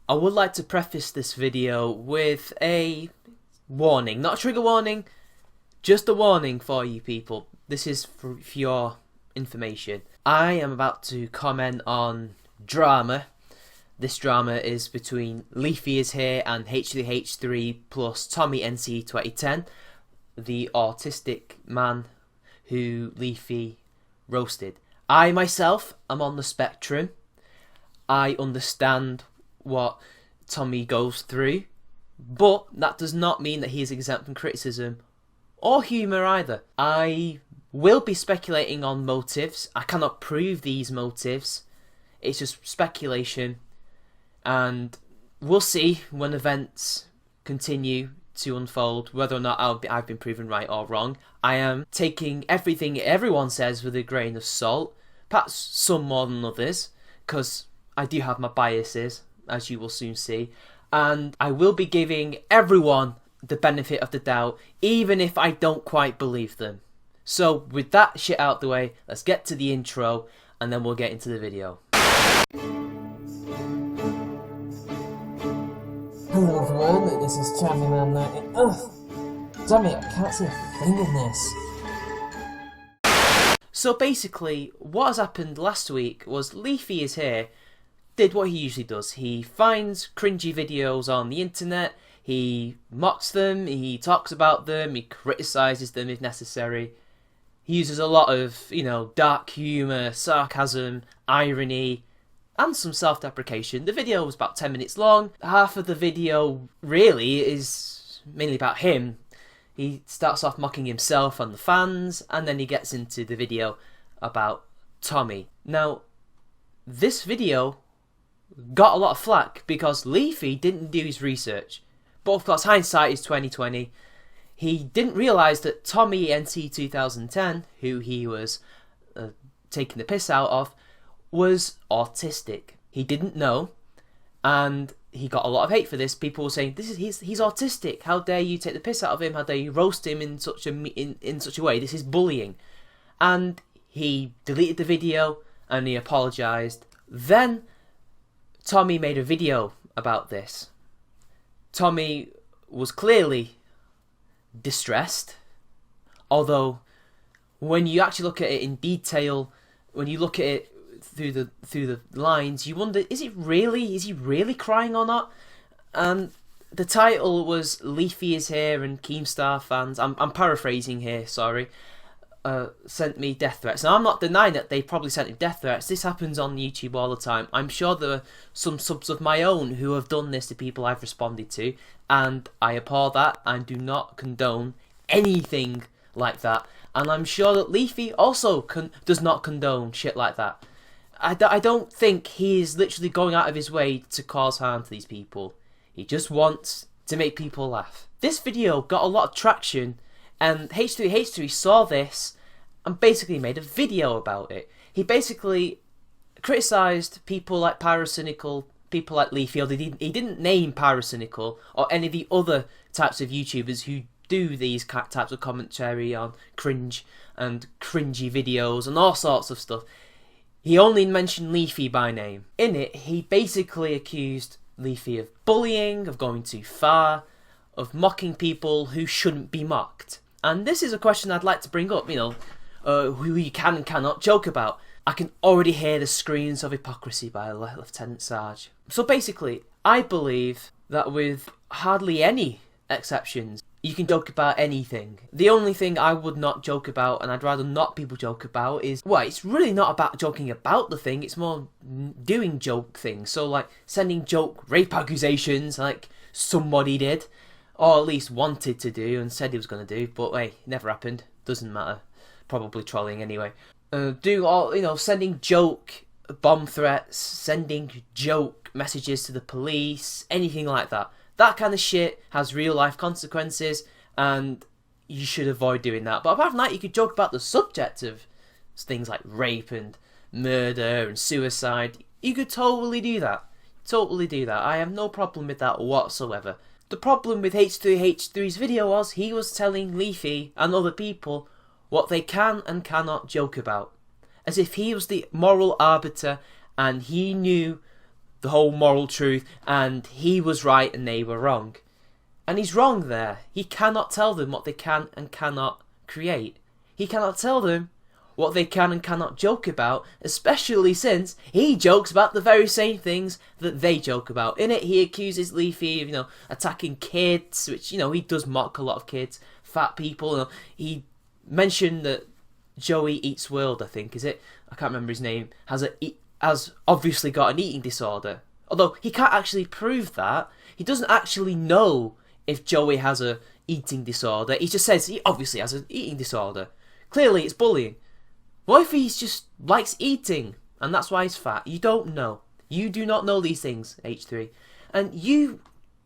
I would like to preface this video with a warning, not a trigger warning, just a warning for you people. This is for your information. I am about to comment on drama. This drama is between LeafyisHere and H3H3 plus Tommy NC 2010, the autistic man who Leafy roasted. I myself am on the spectrum. I understand what Tommy goes through, but that does not mean that he is exempt from criticism or humour either. I will be speculating on motives. I cannot prove these motives. It's just speculation, and we'll see when events continue to unfold whether or not I've been proven right or wrong. I am taking everything everyone says with a grain of salt, perhaps some more than others, because I do have my biases, as you will soon see, and I will be giving everyone the benefit of the doubt, even if I don't quite believe them. So with that shit out the way, let's get to the intro, and then we'll get into the video. Hello everyone, this is ChavvyMan90. Ugh! Damn it, I can't see a thing in this. So basically, what has happened last week was LeafyisHere did what he usually does. He finds cringy videos on the internet, he mocks them, he talks about them, he criticises them if necessary. He uses a lot of, dark humour, sarcasm, irony, and some self-deprecation. The video was about 10 minutes long. Half of the video really is mainly about him. He starts off mocking himself and the fans, and then he gets into the video about Tommy. Now, this video got a lot of flack because Leafy didn't do his research. But of course, hindsight is 2020. He didn't realise that Tommy NC 2010, who he was taking the piss out of, was autistic. He didn't know, and he got a lot of hate for this. People were saying, he's autistic. How dare you take the piss out of him? How dare you roast him in such a way? This is bullying. And he deleted the video and he apologised. Then Tommy made a video about this. Tommy was clearly distressed, although when you actually look at it in detail, when you look at it through the lines, you wonder, is he really crying or not? And the title was LeafyisHere and Keemstar fans, I'm paraphrasing here, sorry, sent me death threats. Now, I'm not denying that they probably sent him death threats. This happens on YouTube all the time. I'm sure there are some subs of my own who have done this to people I've responded to, and I abhor that and do not condone anything like that. And I'm sure that Leafy also does not condone shit like that. I don't think he is literally going out of his way to cause harm to these people. He just wants to make people laugh. This video got a lot of traction, and H3H3 saw this and basically made a video about it. He basically criticised people like Pyrocynical, people like Leafy, or he didn't name Pyrocynical or any of the other types of YouTubers who do these types of commentary on cringe and cringy videos and all sorts of stuff. He only mentioned Leafy by name. In it, he basically accused Leafy of bullying, of going too far, of mocking people who shouldn't be mocked. And this is a question I'd like to bring up, who you can and cannot joke about. I can already hear the screams of hypocrisy by Lieutenant Sarge. So basically, I believe that with hardly any exceptions, you can joke about anything. The only thing I would not joke about, and I'd rather not people joke about, is, well, it's really not about joking about the thing, it's more doing joke things. So like sending joke rape accusations like somebody did, or at least wanted to do and said he was going to do, but hey, never happened. Doesn't matter. Probably trolling anyway. Sending joke bomb threats, sending joke messages to the police, anything like that. That kind of shit has real life consequences, and you should avoid doing that. But apart from that, you could joke about the subject of things like rape and murder and suicide. You could totally do that. Totally do that. I have no problem with that whatsoever. The problem with H3H3's video was he was telling Leafy and other people what they can and cannot joke about, as if he was the moral arbiter and he knew the whole moral truth, and he was right and they were wrong. And he's wrong there. He cannot tell them what they can and cannot create. He cannot tell them what they can and cannot joke about, especially since he jokes about the very same things that they joke about. In it, he accuses Leafy of, attacking kids, which, he does mock a lot of kids, fat people. He mentioned that Joey Eats World, I think, is it? I can't remember his name, has obviously got an eating disorder. Although he can't actually prove that. He doesn't actually know if Joey has a eating disorder. He just says he obviously has an eating disorder. Clearly, it's bullying. What if he just likes eating, and that's why he's fat? You don't know. You do not know these things, H3. And you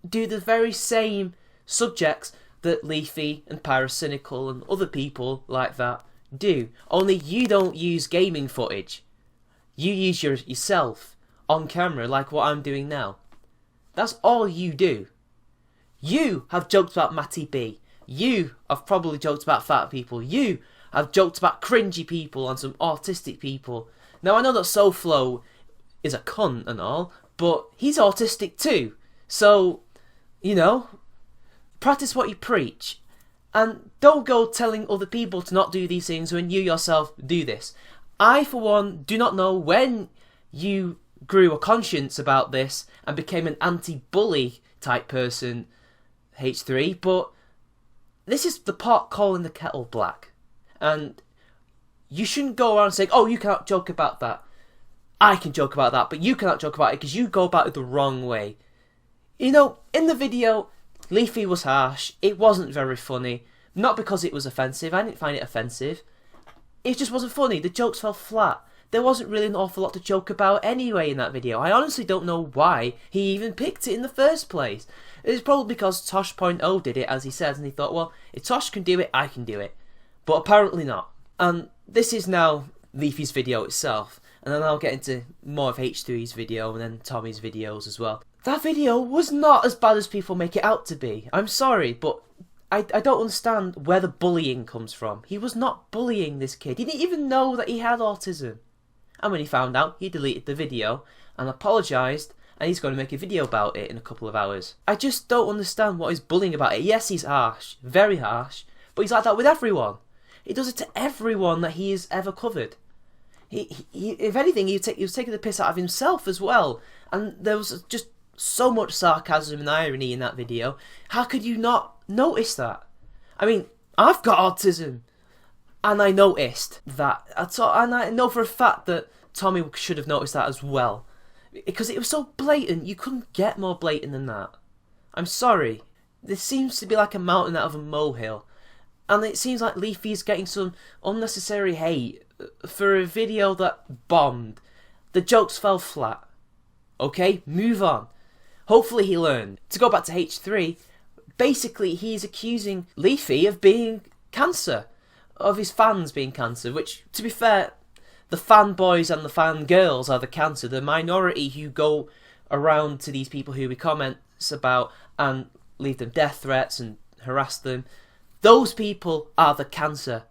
do the very same subjects that Leafy and Pyrocynical and other people like that do. Only you don't use gaming footage. You use yourself on camera like what I'm doing now. That's all you do. You have joked about Matty B. You have probably joked about fat people. You have joked about cringy people and some autistic people. Now, I know that SoFlo is a cunt and all, but he's autistic too. So, practice what you preach. And don't go telling other people to not do these things when you yourself do this. I, for one, do not know when you grew a conscience about this and became an anti-bully type person, H3, but this is the pot calling the kettle black. And you shouldn't go around saying, oh, you cannot joke about that. I can joke about that, but you cannot joke about it because you go about it the wrong way. In the video, Leafy was harsh. It wasn't very funny. Not because it was offensive. I didn't find it offensive. It just wasn't funny. The jokes fell flat. There wasn't really an awful lot to joke about anyway in that video. I honestly don't know why he even picked it in the first place. It's probably because Tosh.0 did it, as he says, and he thought, well, if Tosh can do it, I can do it. But apparently not. And this is now Leafy's video itself. And then I'll get into more of H3's video and then Tommy's videos as well. That video was not as bad as people make it out to be. I'm sorry, but I don't understand where the bullying comes from. He was not bullying this kid. He didn't even know that he had autism. And when he found out, he deleted the video and apologised, and he's going to make a video about it in a couple of hours. I just don't understand what he's bullying about it. Yes, he's harsh, very harsh, but he's like that with everyone. He does it to everyone that he has ever covered. He if anything, he was taking the piss out of himself as well. And there was just so much sarcasm and irony in that video. How could you not notice that? I mean, I've got autism, and I noticed that. And I know for a fact that Tommy should have noticed that as well, because it was so blatant. You couldn't get more blatant than that. I'm sorry. This seems to be like a mountain out of a molehill, and it seems like Leafy's getting some unnecessary hate for a video that bombed. The jokes fell flat. Okay, move on. Hopefully he learned. To go back to H3, basically he's accusing Leafy of being cancer, of his fans being cancer, which, to be fair, the fanboys and the fangirls are the cancer, the minority who go around to these people who he comments about and leave them death threats and harass them. Those people are the cancer,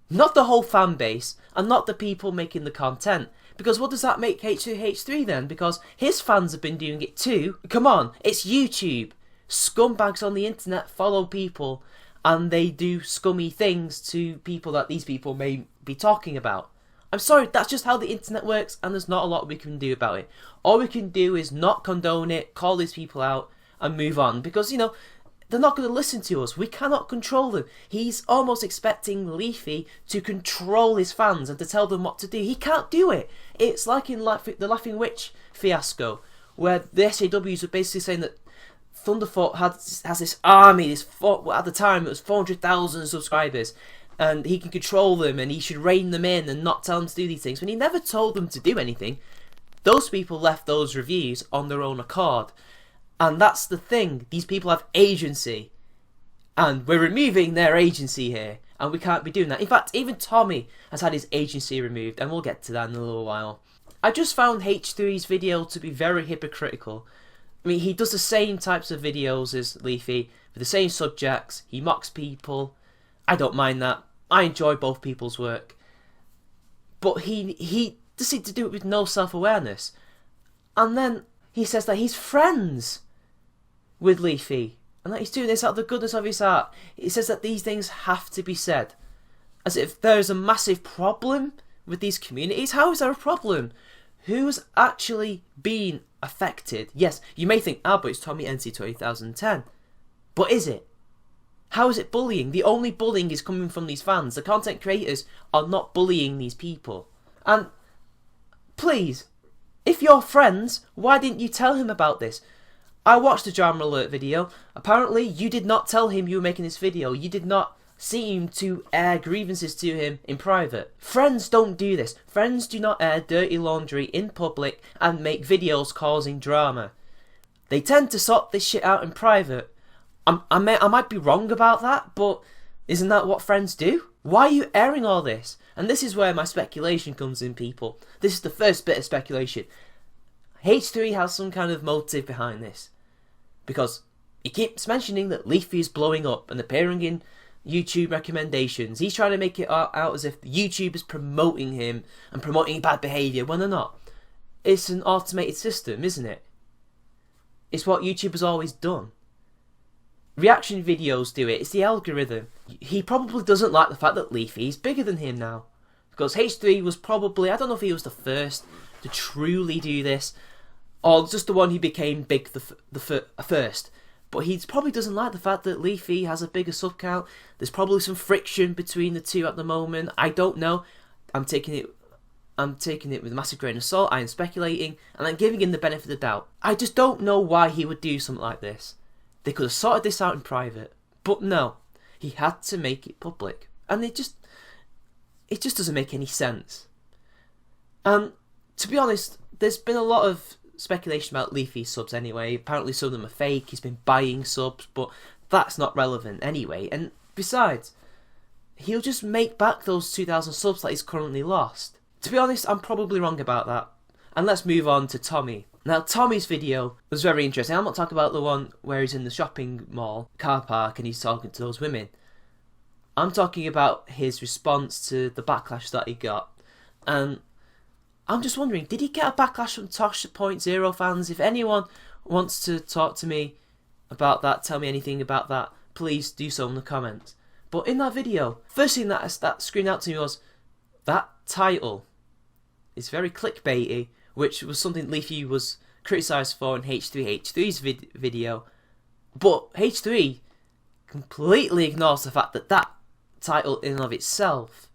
not the whole fan base, and not the people making the content. Because what does that make H3H3 then? Because his fans have been doing it too. Come on, it's YouTube. Scumbags on the internet follow people, and they do scummy things to people that these people may be talking about. I'm sorry, that's just how the internet works, and there's not a lot we can do about it. All we can do is not condone it, call these people out, and move on. Because, they're not going to listen to us. We cannot control them. He's almost expecting Leafy to control his fans and to tell them what to do. He can't do it. It's like in the Laughing Witch fiasco, where the SJWs were basically saying that Thunderfoot has this army, at the time it was 400,000 subscribers, and he can control them and he should rein them in and not tell them to do these things, when he never told them to do anything. Those people left those reviews on their own accord. And that's the thing, these people have agency, and we're removing their agency here, and we can't be doing that. In fact, even Tommy has had his agency removed, and we'll get to that in a little while. I just found H3's video to be very hypocritical. I mean, he does the same types of videos as Leafy, with the same subjects, he mocks people. I don't mind that, I enjoy both people's work. But he just seemed to do it with no self-awareness. And then he says that he's friends with Leafy and that he's doing this out of the goodness of his heart. He says that these things have to be said, as if there's a massive problem with these communities. How is there a problem? Who's actually been affected? Yes, you may think, but it's Tommy NC 2010. But is it? How is it bullying? The only bullying is coming from these fans. The content creators are not bullying these people. And please, if you're friends, why didn't you tell him about this? I watched the Drama Alert video. Apparently, you did not tell him you were making this video. You did not seem to air grievances to him in private. Friends don't do this. Friends do not air dirty laundry in public and make videos causing drama. They tend to sort this shit out in private. I might be wrong about that, but isn't that what friends do? Why are you airing all this? And this is where my speculation comes in, people. This is the first bit of speculation. H3 has some kind of motive behind this. Because he keeps mentioning that Leafy is blowing up and appearing in YouTube recommendations. He's trying to make it out as if YouTube is promoting him and promoting bad behaviour when they're not. It's an automated system, isn't it? It's what YouTube has always done. Reaction videos do it. It's the algorithm. He probably doesn't like the fact that Leafy is bigger than him now. Because H3 was probably, I don't know if he was the first to truly do this, or just the one who became big the first. But he probably doesn't like the fact that Leafy has a bigger sub count. There's probably some friction between the two at the moment. I don't know. I'm taking it with a massive grain of salt. I am speculating, and I'm giving him the benefit of the doubt. I just don't know why he would do something like this. They could have sorted this out in private, but no, he had to make it public, and it just doesn't make any sense. To be honest, there's been a lot of speculation about Leafy subs anyway. Apparently some of them are fake. He's been buying subs, but that's not relevant anyway. And besides, he'll just make back those 2,000 subs that he's currently lost. To be honest, I'm probably wrong about that. And let's move on to Tommy. Now, Tommy's video was very interesting. I'm not talking about the one where he's in the shopping mall car park and he's talking to those women. I'm talking about his response to the backlash that he got. And I'm just wondering, did he get a backlash from Tosh.0 fans? If anyone wants to talk to me about that, tell me anything about that, please do so in the comments. But in that video, first thing that screamed out to me was, that title is very clickbaity, which was something Leafy was criticised for in H3H3's video. But H3 completely ignores the fact that that title in and of itself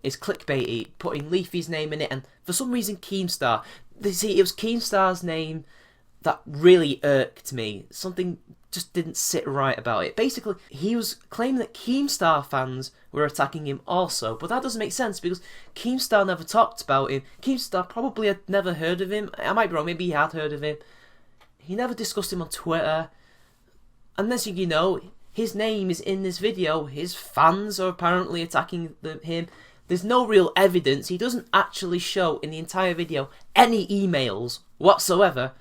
is clickbaity, putting Leafy's name in it, and for some reason Keemstar. See, it was Keemstar's name that really irked me. Something just didn't sit right about it. Basically, he was claiming that Keemstar fans were attacking him also, but that doesn't make sense because Keemstar never talked about him. Keemstar probably had never heard of him. I might be wrong, maybe he had heard of him. He never discussed him on Twitter. And next thing you know, his name is in this video. His fans are apparently attacking him. There's no real evidence. He doesn't actually show in the entire video any emails whatsoever.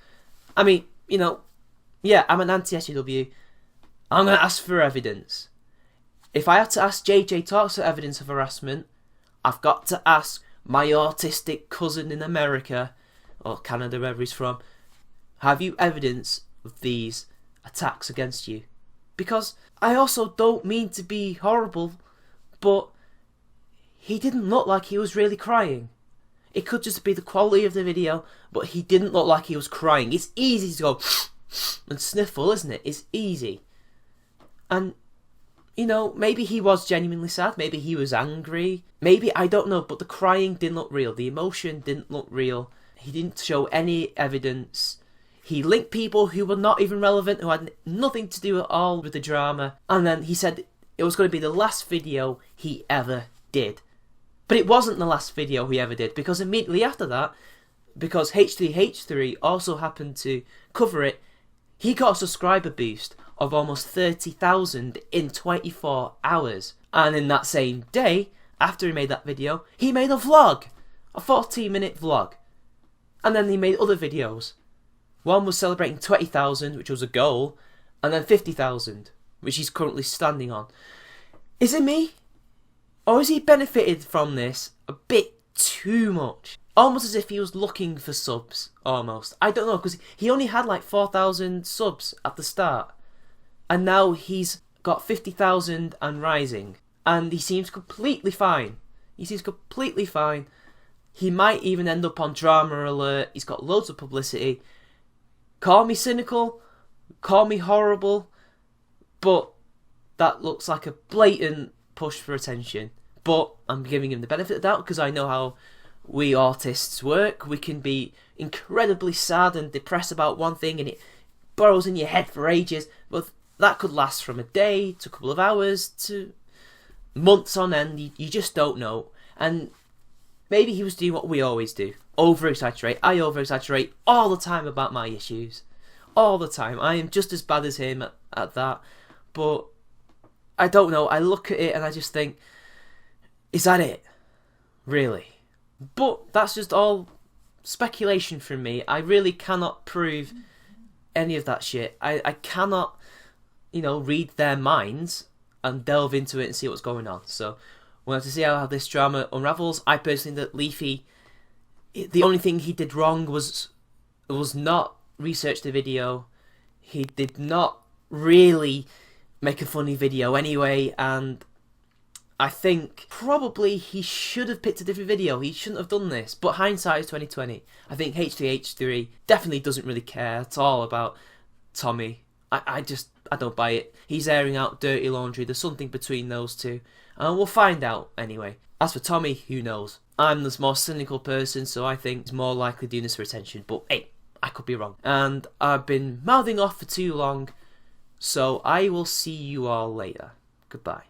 I mean, you know, yeah, I'm an anti-SJW. I'm going to ask for evidence. If I have to ask JJ Talks for evidence of harassment, I've got to ask my autistic cousin in America, or Canada, wherever he's from, have you evidence of these attacks against you? Because I also don't mean to be horrible, but he didn't look like he was really crying. It could just be the quality of the video, but he didn't look like he was crying. It's easy to go and sniffle, isn't it? It's easy. And, you know, maybe he was genuinely sad. Maybe he was angry. Maybe, I don't know, but the crying didn't look real. The emotion didn't look real. He didn't show any evidence. He linked people who were not even relevant, who had nothing to do at all with the drama. And then he said it was going to be the last video he ever did. But it wasn't the last video he ever did, because immediately after that, because H3H3 also happened to cover it, he got a subscriber boost of almost 30,000 in 24 hours. And in that same day, after he made that video, he made a vlog, a 14-minute vlog. And then he made other videos. One was celebrating 20,000, which was a goal, and then 50,000, which he's currently standing on. Is it me? Or has he benefited from this a bit too much? almost as if he was looking for subs, almost. I don't know, because he only had like 4,000 subs at the start. And now he's got 50,000 and rising. And he seems completely fine. He seems completely fine. He might even end up on Drama Alert. He's got loads of publicity. Call me cynical, call me horrible, but that looks like a blatant push for attention. But I'm giving him the benefit of the doubt because I know how we artists work. We can be incredibly sad and depressed about one thing and it burrows in your head for ages. But that could last from a day to a couple of hours to months on end. You just don't know. And maybe he was doing what we always do. Over-exaggerate. I over-exaggerate all the time about my issues. All the time. I am just as bad as him at that. But I don't know. I look at it and I just think, is that it? Really? But that's just all speculation from me. I really cannot prove any of that shit. I cannot, read their minds and delve into it and see what's going on. So we'll have to see how this drama unravels. I personally think that Leafy, the only thing he did wrong was not research the video. He did not really make a funny video anyway, and I think probably he should have picked a different video. He shouldn't have done this, but hindsight is 2020. I think H3H3 definitely doesn't really care at all about Tommy. I don't buy it. He's airing out dirty laundry. There's something between those two, and we'll find out anyway. As for Tommy, who knows? I'm the more cynical person, so I think he's more likely doing this for attention, but hey, I could be wrong. And I've been mouthing off for too long, so I will see you all later. Goodbye.